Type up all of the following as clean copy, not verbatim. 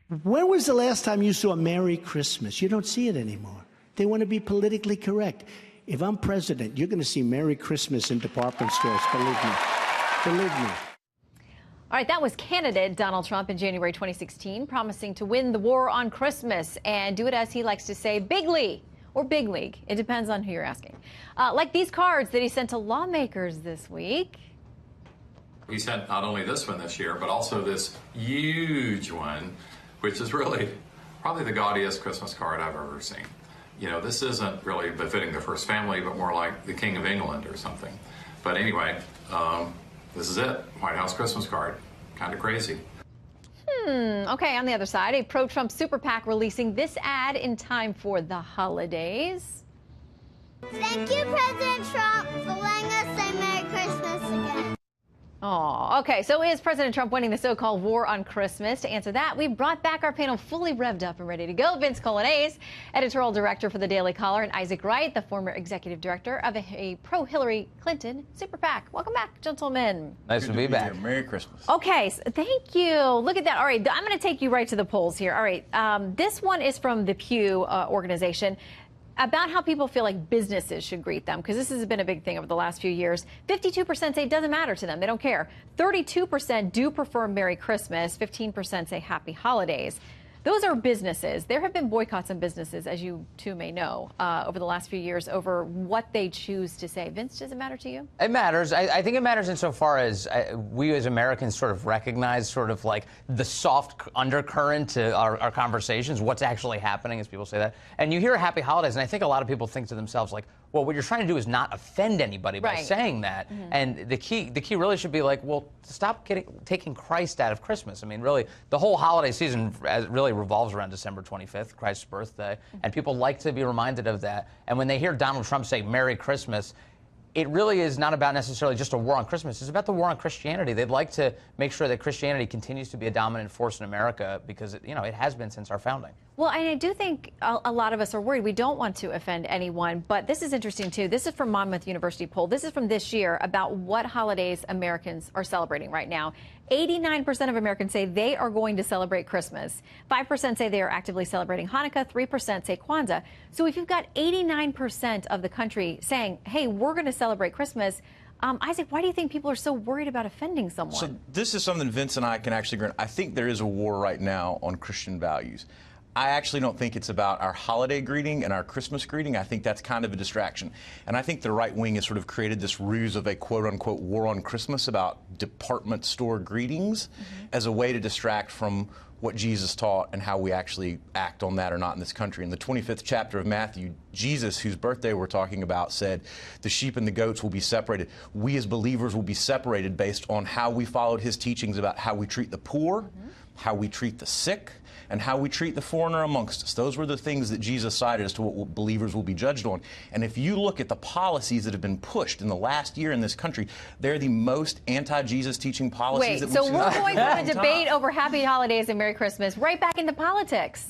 When was the last time you saw Merry Christmas? You don't see it anymore. They want to be politically correct. If I'm president, you're going to see Merry Christmas in department stores, believe me. Believe me. All right, that was candidate Donald Trump in January 2016, promising to win the war on Christmas and do it, as he likes to say, bigly or big league. It depends on who you're asking. Like these cards that he sent to lawmakers this week. He sent not only this one this year, but also this huge one, which is really probably the gaudiest Christmas card I've ever seen. You know, this isn't really befitting the first family, but more like the King of England or something. But anyway, this is it. White House Christmas card. Kind of crazy. Okay, on the other side, a pro-Trump super PAC releasing this ad in time for the holidays. Thank you, President Trump, for letting us say Merry Christmas again. Oh, okay. So is President Trump winning the so-called war on Christmas? To answer that, we brought back our panel fully revved up and ready to go. Vince Coglianese, editorial director for the Daily Caller, and Isaac Wright, the former executive director of a pro-Hillary Clinton super PAC. Welcome back, gentlemen. Nice to be back. Merry Christmas. Okay, so thank you. Look at that. All right, I'm going to take you right to the polls here. All right, this one is from the Pew organization, about how people feel like businesses should greet them, because this has been a big thing over the last few years. 52% say it doesn't matter to them. They don't care. 32% do prefer Merry Christmas. 15% say Happy Holidays. Those are businesses. There have been boycotts on businesses, as you too may know, over the last few years over what they choose to say. Vince, does it matter to you? It matters. I think it matters insofar as we as Americans sort of recognize sort of like the soft undercurrent to our conversations, what's actually happening as people say that. And you hear Happy Holidays, and I think a lot of people think to themselves like, well, what you're trying to do is not offend anybody by saying that. And the key really should be like, well, stop taking Christ out of Christmas. I mean, really, the whole holiday season really revolves around December 25th, Christ's birthday, and people like to be reminded of that. And when they hear Donald Trump say Merry Christmas, it really is not about necessarily just a war on Christmas. It's about the war on Christianity. They'd like to make sure that Christianity continues to be a dominant force in America because, it has been since our founding. Well, and I do think a lot of us are worried. We don't want to offend anyone, but this is interesting, too. This is from Monmouth University poll. This is from this year about what holidays Americans are celebrating right now. 89% of Americans say they are going to celebrate Christmas. 5% say they are actively celebrating Hanukkah. 3% say Kwanzaa. So if you've got 89% of the country saying, hey, we're going to celebrate Christmas, Isaac, why do you think people are so worried about offending someone? So this is something Vince and I can actually agree on. I think there is a war right now on Christian values. I actually don't think it's about our holiday greeting and our Christmas greeting. I think that's kind of a distraction. And I think the right wing has sort of created this ruse of a quote-unquote war on Christmas about department store greetings as a way to distract from what Jesus taught and how we actually act on that or not in this country. In the 25th chapter of Matthew, Jesus, whose birthday we're talking about, said, the sheep and the goats will be separated. We as believers will be separated based on how we followed his teachings about how we treat the poor, how we treat the sick, and how we treat the foreigner amongst us. Those were the things that Jesus cited as to what believers will be judged on. And if you look at the policies that have been pushed in the last year in this country, they're the most anti-Jesus teaching policies that we've seen. Wait, so we're going from a debate over Happy Holidays and Merry Christmas right back into politics.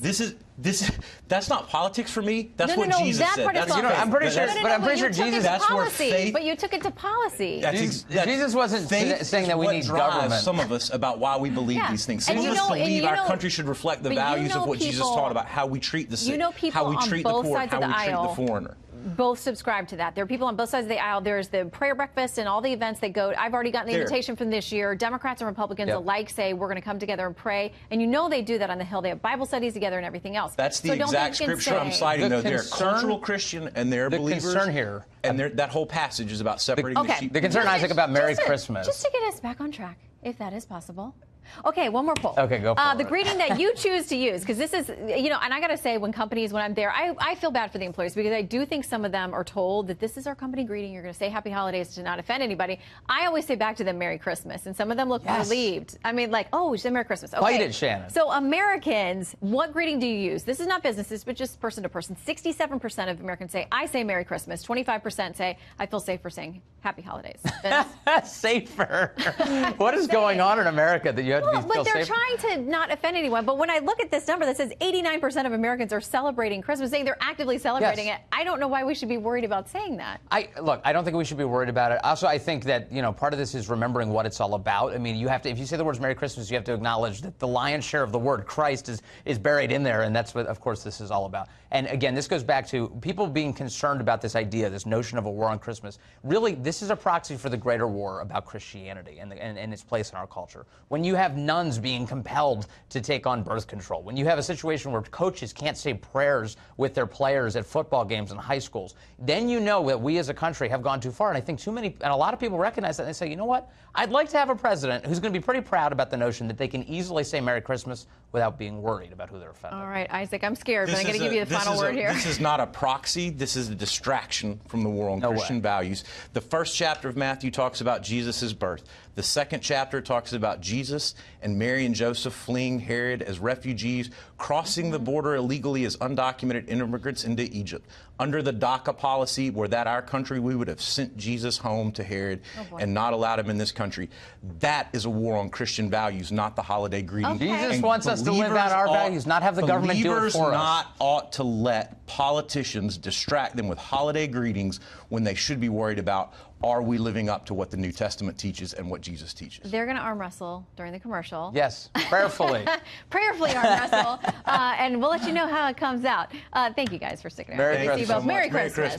That's not politics for me. That's what No, Jesus that said. part is That's, I'm pretty sure, but I'm pretty sure Jesus. That's where faith. But you took it to policy. Jesus wasn't saying that we need government. Some of us about why we believe these things. Some of us believe our country should reflect the values of what Jesus taught about how we treat the sick, how we treat the poor, how we treat the foreigner. Both subscribe to that. There are people on both sides of the aisle. There's the prayer breakfast and all the events that go. I've already gotten the invitation from this year. Democrats and Republicans alike say we're going to come together and pray. And you know they do that on the Hill. They have Bible studies together and everything else. That's the exact scripture I'm citing, though. They're cultural Christian and they're believers. The concern here. And that whole passage is about separating the sheep. The concern, Isaac, about Merry Christmas. Just to get us back on track, if that is possible. Okay, one more poll. Okay, go for it. The greeting that you choose to use, because this is, and I got to say, when I'm there, I feel bad for the employees because I do think some of them are told that this is our company greeting. You're going to say Happy Holidays to not offend anybody. I always say back to them Merry Christmas, and some of them look relieved. I mean, like, oh, she said Merry Christmas. Okay. Fight it, Shannon. So Americans, what greeting do you use? This is not businesses, but just person to person. 67% of Americans say, I say Merry Christmas. 25% say, I feel safe for saying Happy holidays. Vince. Safer. What is going on in America that you have to Well, be but feel they're safer? trying to not offend anyone. But when I look at this number that says 89% of Americans are celebrating Christmas, saying they're actively celebrating Yes. it, I don't know why we should be worried about saying that. Look, I don't think we should be worried about it. Also, I think that, part of this is remembering what it's all about. I mean, you have to, if you say the words Merry Christmas, you have to acknowledge that the lion's share of the word Christ is buried in there, and that's what, of course, this is all about. And again, this goes back to people being concerned about this idea, this notion of a war on Christmas. Really, this is a proxy for the greater war about Christianity and its place in our culture. When you have nuns being compelled to take on birth control, when you have a situation where coaches can't say prayers with their players at football games in high schools, then you know that we as a country have gone too far. And I think too many, and a lot of people recognize that, and they say, you know what? I'd like to have a president who's going to be pretty proud about the notion that they can easily say Merry Christmas without being worried about who they're offending. All right, Isaac, I'm scared, but I'm going to give you the final word here. This is not a proxy. This is a distraction from the war on Christian values. The first chapter of Matthew talks about Jesus' birth. The second chapter talks about Jesus and Mary and Joseph fleeing Herod as refugees, crossing the border illegally as undocumented immigrants into Egypt. Under the DACA policy, were that our country, we would have sent Jesus home to Herod and not allowed him in this country. That is a war on Christian values, not the holiday greeting. Okay. Jesus And wants us to live out our values, not have the government do it for us. Believers not ought to let politicians distract them with holiday greetings when they should be worried about, are we living up to what the New Testament teaches and what Jesus teaches? They're going to arm wrestle during the commercial. Yes, prayerfully. Prayerfully arm wrestle. And we'll let you know how it comes out. Thank you guys for sticking around. Merry Good to see you Christmas. both. Merry Christmas.